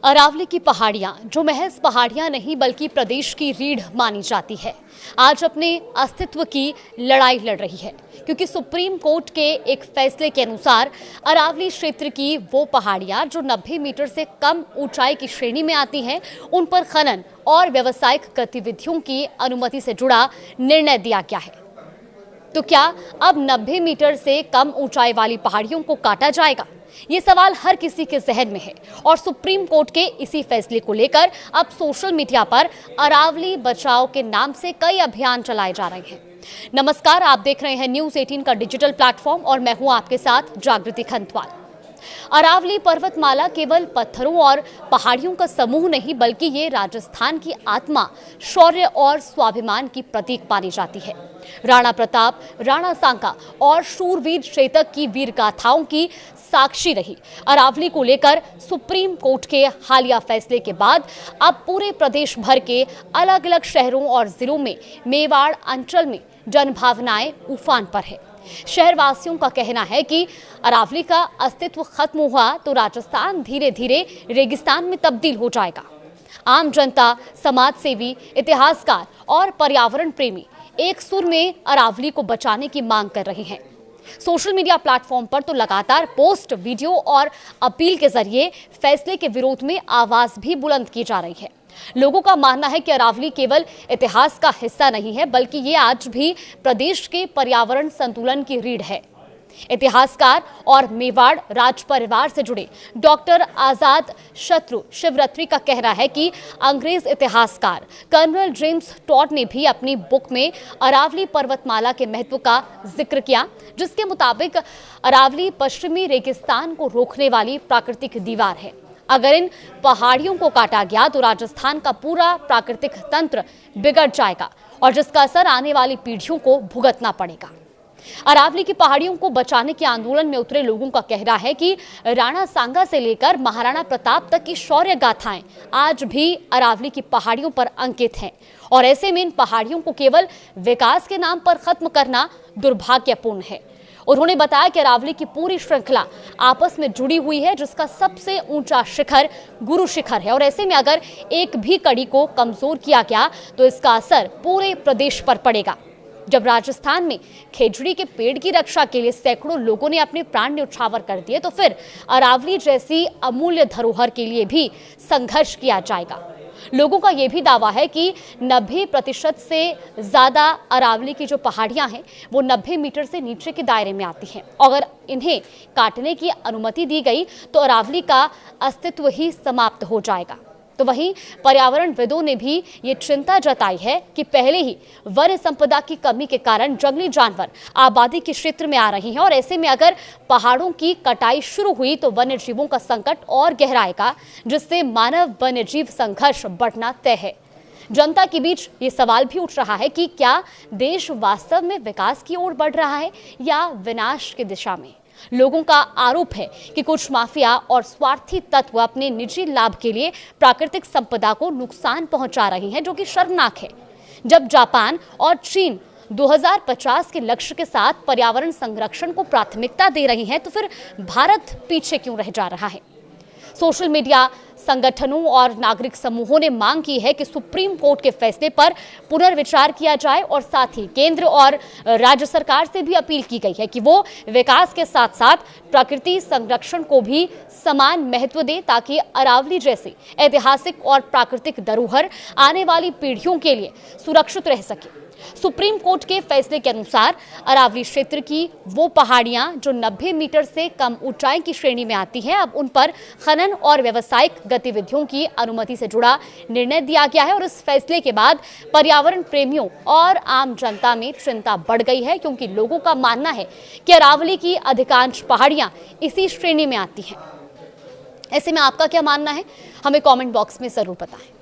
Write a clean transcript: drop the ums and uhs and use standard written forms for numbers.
अरावली की पहाड़ियां, जो महज पहाड़ियां नहीं बल्कि प्रदेश की रीढ़ मानी जाती है, आज अपने अस्तित्व की लड़ाई लड़ रही है। क्योंकि सुप्रीम कोर्ट के एक फैसले के अनुसार अरावली क्षेत्र की वो पहाड़ियां जो 90 मीटर से कम ऊंचाई की श्रेणी में आती हैं, उन पर खनन और व्यावसायिक गतिविधियों की अनुमति से जुड़ा निर्णय दिया गया है। तो क्या अब 90 मीटर से कम ऊंचाई वाली पहाड़ियों को काटा जाएगा? ये सवाल हर किसी के जहन में है और सुप्रीम कोर्ट के इसी फैसले को लेकर अब सोशल मीडिया पर अरावली बचाओ के नाम से कई अभियान चलाए जा रहे हैं। नमस्कार, आप देख रहे हैं न्यूज़ 18 का डिजिटल प्लेटफॉर्म और मैं हूं आपके साथ जागृति खंतवाल। अरावली पर्वतमाला केवल पत्थरों और पहाड़ियों का समूह नहीं बल्कि ये राजस्थान की आत्मा, शौर्य और स्वाभिमान की प्रतीक मानी जाती है। राणा प्रताप, राणा सांगा और शूरवीर चेतक की वीर गाथाओं की साक्षी रही अरावली को लेकर सुप्रीम कोर्ट के हालिया फैसले के बाद अब पूरे प्रदेश भर के अलग अलग शहरों और जिलों में मेवाड़ अंचल में जनभावनाएं उफान पर है। शहरवासियों का कहना है कि अरावली का अस्तित्व खत्म हुआ तो राजस्थान धीरे धीरे रेगिस्तान में तब्दील हो जाएगा। आम जनता, समाज सेवी, इतिहासकार और पर्यावरण प्रेमी एक सुर में अरावली को बचाने की मांग कर रहे हैं। सोशल मीडिया प्लेटफॉर्म पर तो लगातार पोस्ट, वीडियो और अपील के जरिए फैसले के विरोध में आवाज भी बुलंद की जा रही है। लोगों का मानना है कि अरावली केवल इतिहास का हिस्सा नहीं है बल्कि ये आज भी प्रदेश के पर्यावरण संतुलन की रीढ़ है। इतिहासकार और मेवाड़ राज परिवार से जुड़े डॉक्टर आजाद शत्रु शिवरात्रि का कहना है कि अंग्रेज इतिहासकार कर्नल जेम्स टॉड ने भी अपनी बुक में अरावली पर्वतमाला के महत्व का जिक्र किया, जिसके मुताबिक अरावली पश्चिमी रेगिस्तान को रोकने वाली प्राकृतिक दीवार है। अगर इन पहाड़ियों को काटा गया तो राजस्थान का पूरा प्राकृतिक तंत्र बिगड़ जाएगा और जिसका असर आने वाली पीढ़ियों को भुगतना पड़ेगा। अरावली की पहाड़ियों को बचाने के आंदोलन में उतरे लोगों का कहना है कि राणा सांगा से लेकर महाराणा प्रताप तक की शौर्य गाथाएं आज भी अरावली की पहाड़ियों पर अंकित हैं और ऐसे में इन पहाड़ियों को केवल विकास के नाम पर खत्म करना दुर्भाग्यपूर्ण है। उन्होंने बताया कि अरावली की पूरी श्रृंखला आपस में जुड़ी हुई है, जिसका सबसे ऊंचा शिखर गुरु शिखर है और ऐसे में अगर एक भी कड़ी को कमजोर किया गया तो इसका असर पूरे प्रदेश पर पड़ेगा। जब राजस्थान में खेजड़ी के पेड़ की रक्षा के लिए सैकड़ों लोगों ने अपने प्राण न्यौछावर कर दिए तो फिर अरावली जैसी अमूल्य धरोहर के लिए भी संघर्ष किया जाएगा। लोगों का यह भी दावा है कि 90% से ज्यादा अरावली की जो पहाड़ियां हैं वो 90 मीटर से नीचे के दायरे में आती हैं। अगर इन्हें काटने की अनुमति दी गई तो अरावली का अस्तित्व ही समाप्त हो जाएगा। तो वहीं पर्यावरणविदों ने भी ये चिंता जताई है कि पहले ही वन संपदा की कमी के कारण जंगली जानवर आबादी के क्षेत्र में आ रहे हैं और ऐसे में अगर पहाड़ों की कटाई शुरू हुई तो वन्य जीवों का संकट और गहराएगा, जिससे मानव वन्य जीव संघर्ष बढ़ना तय है। जनता के बीच ये सवाल भी उठ रहा है कि क्या देश वास्तव में विकास की ओर बढ़ रहा है या विनाश की दिशा में। लोगों का आरोप है कि कुछ माफिया और स्वार्थी तत्व अपने निजी लाभ के लिए प्राकृतिक संपदा को नुकसान पहुंचा रहे हैं, जो कि शर्मनाक है। जब जापान और चीन 2050 के लक्ष्य के साथ पर्यावरण संरक्षण को प्राथमिकता दे रहे हैं तो फिर भारत पीछे क्यों रह जा रहा है। सोशल मीडिया संगठनों और नागरिक समूहों ने मांग की है कि सुप्रीम कोर्ट के फैसले पर पुनर्विचार किया जाए और साथ ही केंद्र और राज्य सरकार से भी अपील की गई है कि वो विकास के साथ साथ प्रकृति संरक्षण को भी समान महत्व दे ताकि अरावली जैसी ऐतिहासिक और प्राकृतिक धरोहर आने वाली पीढ़ियों के लिए सुरक्षित रह सके। सुप्रीम कोर्ट के फैसले के अनुसार अरावली क्षेत्र की वो पहाड़ियां जो 90 मीटर से कम ऊंचाई की श्रेणी में आती हैं, अब उन पर खनन और व्यावसायिक गतिविधियों की अनुमति से जुड़ा निर्णय दिया गया है और इस फैसले के बाद पर्यावरण प्रेमियों और आम जनता में चिंता बढ़ गई है, क्योंकि लोगों का मानना है कि अरावली की अधिकांश पहाड़ियां इसी श्रेणी में आती हैं। ऐसे में आपका क्या मानना है, हमें कॉमेंट बॉक्स में जरूर बताएं।